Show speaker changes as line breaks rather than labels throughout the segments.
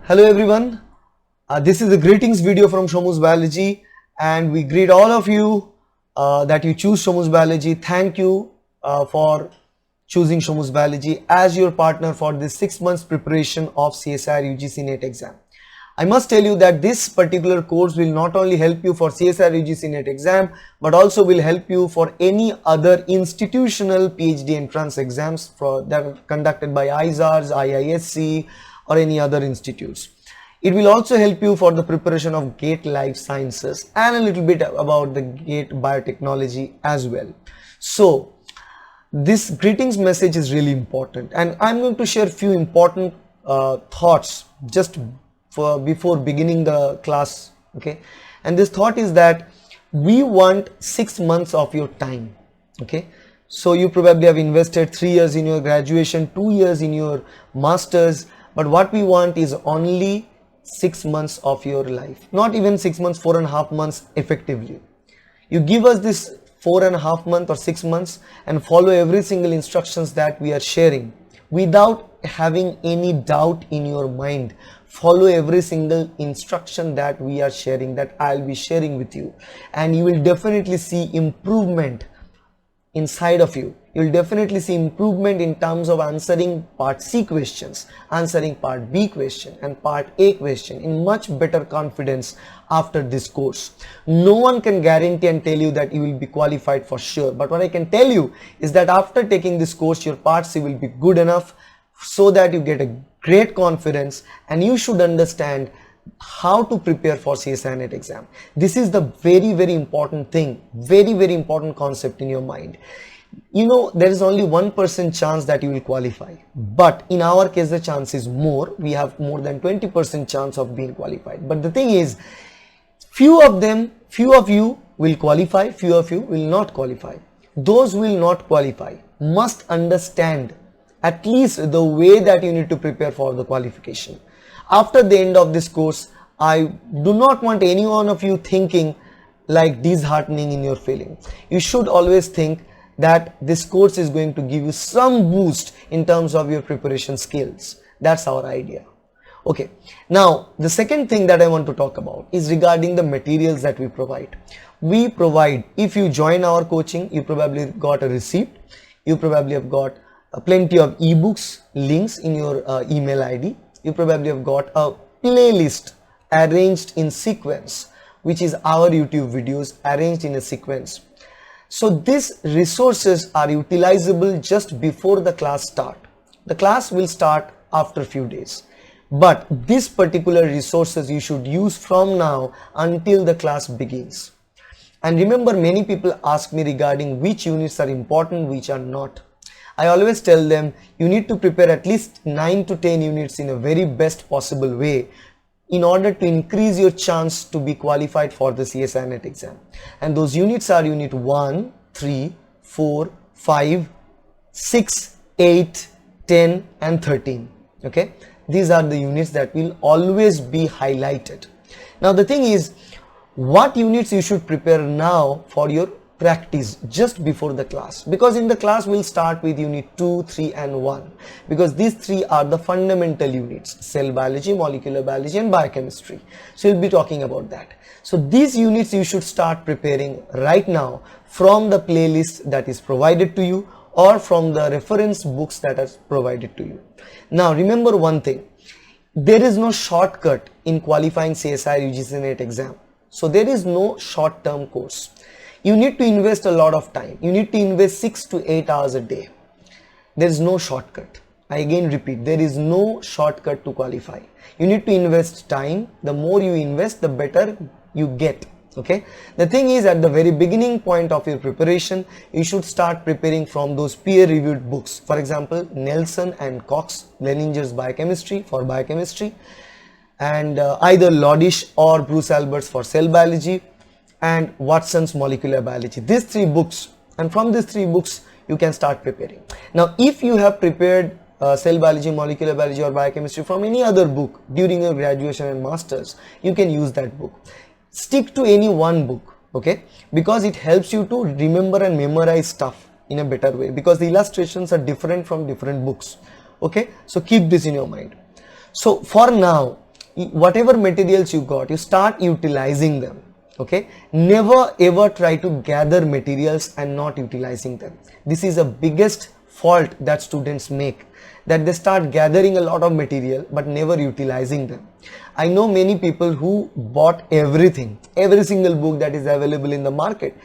Hello everyone, this is a greetings video from Shomu's Biology and we greet all of you that you choose Shomu's Biology. Thank you for choosing Shomu's Biology as your partner for this 6 months preparation of CSIR UGC NET exam. I must tell you that this particular course will not only help you for CSIR UGC NET exam but also will help you for any other institutional PhD entrance exams that are conducted by ISARS, IISc or any other institutes. It will also help you for the preparation of GATE Life Sciences and a little bit about the GATE Biotechnology as well. So this greetings message is really important and I'm going to share few important thoughts just before beginning the class, okay? And this thought is that we want 6 months of your time, okay? So you probably have invested 3 years in your graduation, 2 years in your masters, but what we want is only 6 months of your life, not even 6 months, 4.5 months effectively. You give us this 4.5 months or 6 months and follow every single instructions that we are sharing without having any doubt in your mind. Follow every single instruction that we are sharing, that I'll be sharing with you, and you will definitely see improvement inside of you. You'll definitely see improvement in terms of answering part C questions, answering part B question and part A question in much better confidence after this course. No one can guarantee and tell you that you will be qualified for sure, but what I can tell you is that after taking this course, your part C will be good enough so that you get a great confidence and you should understand how to prepare for CSIR NET exam. This is the very important thing, very important concept in your mind. You know, there is only 1% chance that you will qualify, but in our case the chance is more. We have more than 20% chance of being qualified. But the thing is, few of you will qualify, few of you will not qualify. Those who will not qualify must understand at least the way that you need to prepare for the qualification. After the end of this course, I do not want any one of you thinking like disheartening in your feeling. You should always think that this course is going to give you some boost in terms of your preparation skills. That's our idea. Okay, now the second thing that I want to talk about is regarding the materials that we provide. We provide, if you join our coaching, you probably got a receipt, you probably have got plenty of ebooks, links in your email ID. You probably have got a playlist arranged in sequence, which is our YouTube videos arranged in a sequence. So these resources are utilizable just before the class start. The class will start after a few days, but these particular resources you should use from now until the class begins. And remember, many people ask me regarding which units are important, which are not. I always tell them you need to prepare at least 9 to 10 units in a very best possible way in order to increase your chance to be qualified for the CSIR NET exam. And those units are unit 1, 3, 4, 5, 6, 8, 10 and 13. Okay, these are the units that will always be highlighted. Now the thing is, what units you should prepare now for your practice just before the class, because in the class we'll start with unit 2, 3 and 1, because these three are the fundamental units: cell biology, molecular biology and biochemistry. So we'll be talking about that. So these units you should start preparing right now from the playlist that is provided to you or from the reference books that are provided to you. Now remember one thing, there is no shortcut in qualifying CSIR UGC NET exam. So there is no short-term course. You need to invest a lot of time. You need to invest 6 to 8 hours a day. There is no shortcut. I again repeat, there is no shortcut to qualify. You need to invest time. The more you invest, the better you get. Okay. The thing is, at the very beginning point of your preparation, you should start preparing from those peer-reviewed books. For example, Nelson and Cox, Leninger's Biochemistry for biochemistry, and either Lodish or Bruce Alberts for cell biology, and Watson's molecular biology. These 3 books, and from these 3 books you can start preparing. Now if you have prepared cell biology, molecular biology or biochemistry from any other book during your graduation and masters, you can use that book. Stick to any one book, okay, because it helps you to remember and memorize stuff in a better way, because the illustrations are different from different books. Okay, so keep this in your mind. So for now, whatever materials you got, you start utilizing them. Okay, never ever try to gather materials and not utilizing them. This is the biggest fault that students make, that they start gathering a lot of material but never utilizing them. I know many people who bought everything, every single book that is available in the market,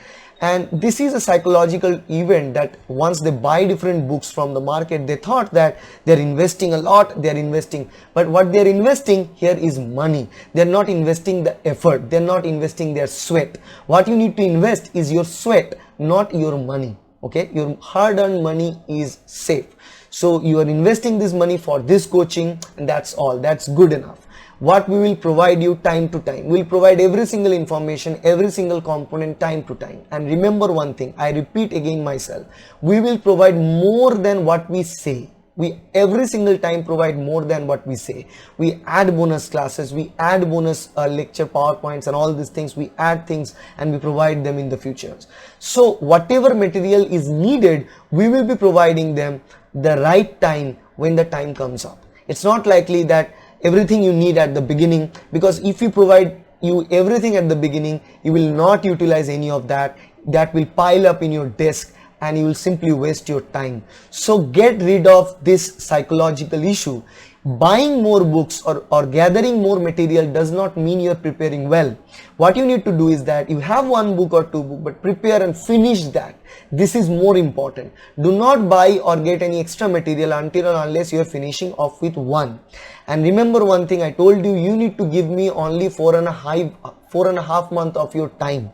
and this is a psychological event that once they buy different books from the market, they thought that they're investing a lot, they're investing, but what they're investing here is money. They're not investing the effort, they're not investing their sweat. What you need to invest is your sweat, not your money. Okay, your hard-earned money is safe. So you are investing this money for this coaching, and that's all. That's good enough. What we will provide you time to time, we'll provide every single information, every single component time to time. And remember one thing, I repeat again myself, we will provide more than what we say. We every single time provide more than what we say. We add bonus classes, we add bonus lecture PowerPoints and all these things. We add things and we provide them in the futures. So whatever material is needed, we will be providing them the right time when the time comes up. It's not likely that everything you need at the beginning, because if you provide you everything at the beginning, you will not utilize any of that. That will pile up in your desk and you will simply waste your time. So get rid of this psychological issue. Buying more books or gathering more material does not mean you're preparing well. What you need to do is that you have one book or two books, but prepare and finish that. This is more important. Do not buy or get any extra material until and unless you're finishing off with one. And remember one thing I told you, you need to give me only 4.5 months of your time.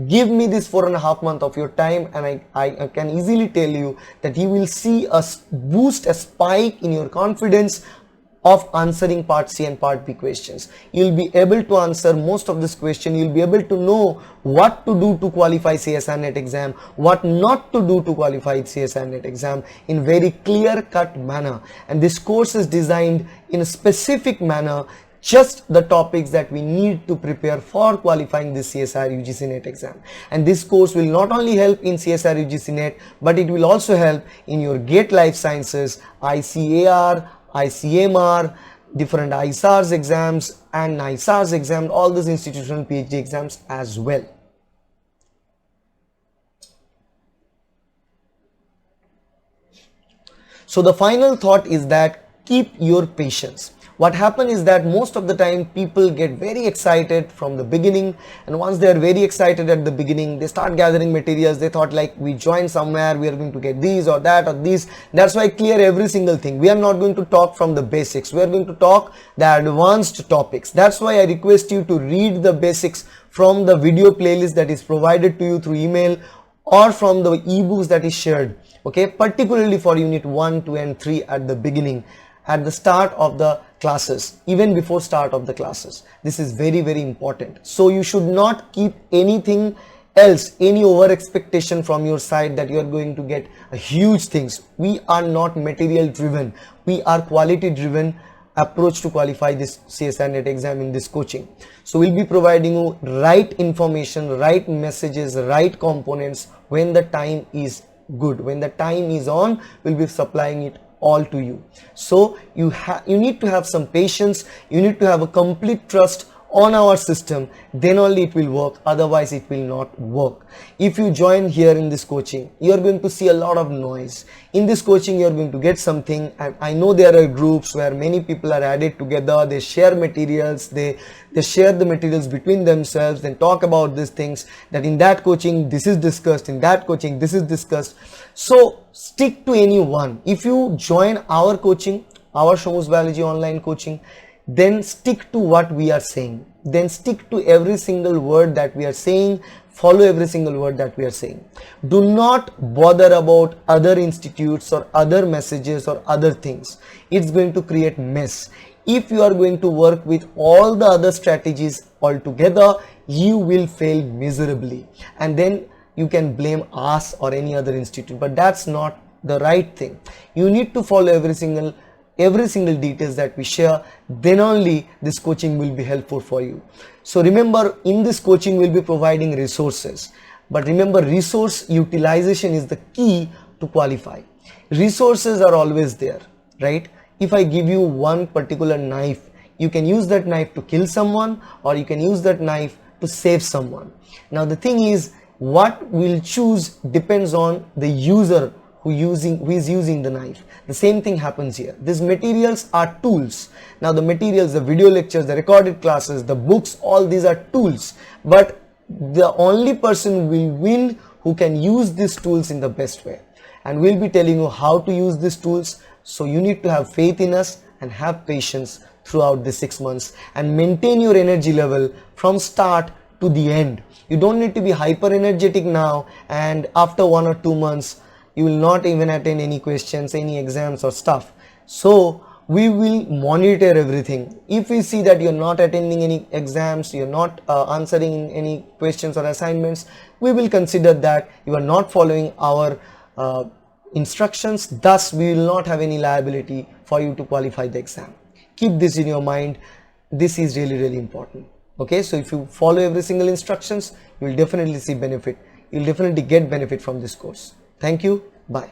Give me this 4.5 months of your time, and I can easily tell you that you will see a boost, a spike in your confidence of answering part C and part B questions. You'll be able to answer most of this question. You'll be able to know what to do to qualify CSIR NET exam, what not to do to qualify CSIR NET exam in very clear-cut manner. And this course is designed in a specific manner, just the topics that we need to prepare for qualifying this CSIR UGC NET exam. And this course will not only help in CSIR UGC NET, but it will also help in your GATE Life Sciences, ICAR, ICMR, different ISARS exams and NISARS exams, all those institutional PhD exams as well. So the final thought is that keep your patience. What happens is that most of the time people get very excited from the beginning, and once they are very excited at the beginning, they start gathering materials. They thought like, we join somewhere, we are going to get these or that or these. That's why I clear every single thing. We are not going to talk from the basics. We are going to talk the advanced topics. That's why I request you to read the basics from the video playlist that is provided to you through email or from the ebooks that is shared. Okay, particularly for unit 1, 2 and 3 at the beginning, at the start of the classes, even before start of the classes. This is very, very important. So you should not keep anything else, any over expectation from your side that you are going to get a huge things. We are not material driven. We are quality driven approach to qualify this CSIR NET exam in this coaching. So we'll be providing you right information, right messages, right components when the time is good. When the time is on, we'll be supplying it all to you. So you need to have some patience. You need to have a complete trust on our system, then only it will work, otherwise it will not work. If you join here in this coaching, you are going to see a lot of noise. In this coaching you are going to get something, and I know there are groups where many people are added together, they share materials, they share the materials between themselves, then talk about these things, that in that coaching this is discussed, in that coaching this is discussed. So stick to any one. If you join our coaching, our Shomu's Biology online coaching, then stick to what we are saying. Then stick to every single word that we are saying. Follow every single word that we are saying. Do not bother about other institutes or other messages or other things. It's going to create mess. If you are going to work with all the other strategies altogether, you will fail miserably. And then you can blame us or any other institute. But that's not the right thing. You need to follow every single details that we share, then only this coaching will be helpful for you. So remember, in this coaching we'll be providing resources, but remember, resource utilization is the key to qualify. Resources are always there, right? If I give you one particular knife, you can use that knife to kill someone, or you can use that knife to save someone. Now the thing is, what we'll choose depends on the user who is using the knife. The same thing happens here. These materials are tools. Now the materials, the video lectures, the recorded classes, the books, all these are tools, but the only person will win who can use these tools in the best way. And we'll be telling you how to use these tools. So you need to have faith in us and have patience throughout the 6 months and maintain your energy level from start to the end. You don't need to be hyper energetic now, and after 1 or 2 months you will not even attend any questions, any exams or stuff. So we will monitor everything. If we see that you're not attending any exams, you're not answering any questions or assignments, we will consider that you are not following our instructions. Thus we will not have any liability for you to qualify the exam. Keep this in your mind. This is really important. Okay, so if you follow every single instructions, you will definitely see benefit. You'll definitely get benefit from this course. Thank you. Bye.